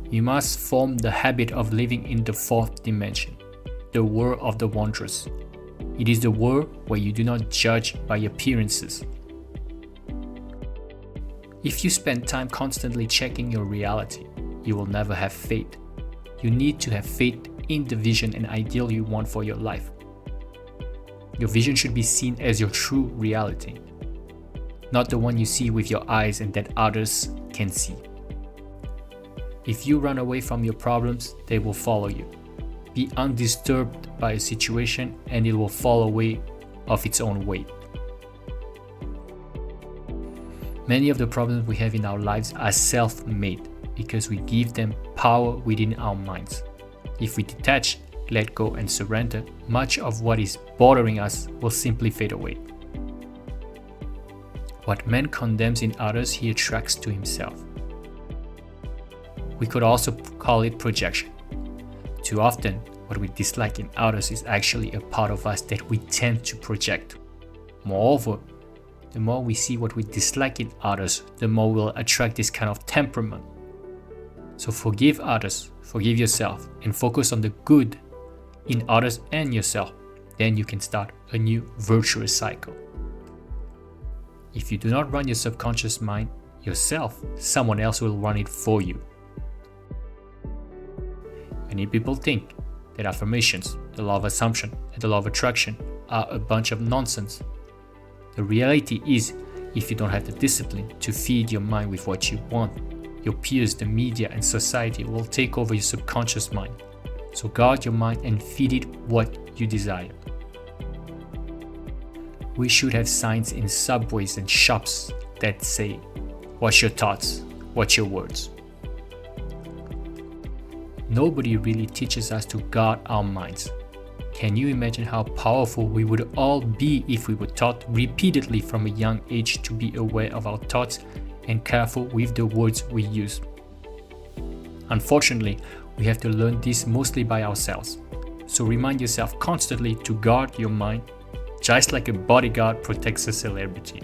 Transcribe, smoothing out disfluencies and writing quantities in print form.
You must form the habit of living in the fourth dimension, the world of the wondrous. It is the world where you do not judge by appearances. If you spend time constantly checking your reality, you will never have faith. You need to have faith in the vision and ideal you want for your life. Your vision should be seen as your true reality, not the one you see with your eyes and that others can see. If you run away from your problems, they will follow you. Be undisturbed by a situation and it will fall away of its own weight. Many of the problems we have in our lives are self-made because we give them power within our minds. If we detach, let go and surrender, much of what is bothering us will simply fade away. What man condemns in others, he attracts to himself. We could also call it projection. Too often, what we dislike in others is actually a part of us that we tend to project. Moreover, the more we see what we dislike in others, the more we'll attract this kind of temperament. So forgive others, forgive yourself, and focus on the good in others and yourself. Then you can start a new virtuous cycle. If you do not run your subconscious mind yourself, someone else will run it for you. Many people think that affirmations, the law of assumption, and the law of attraction are a bunch of nonsense. The reality is, if you don't have the discipline to feed your mind with what you want, your peers, the media, and society will take over your subconscious mind. So guard your mind and feed it what you desire. We should have signs in subways and shops that say, "What's your thoughts? What's your words?" Nobody really teaches us to guard our minds. Can you imagine how powerful we would all be if we were taught repeatedly from a young age to be aware of our thoughts and careful with the words we use? Unfortunately, we have to learn this mostly by ourselves. So remind yourself constantly to guard your mind, just like a bodyguard protects a celebrity.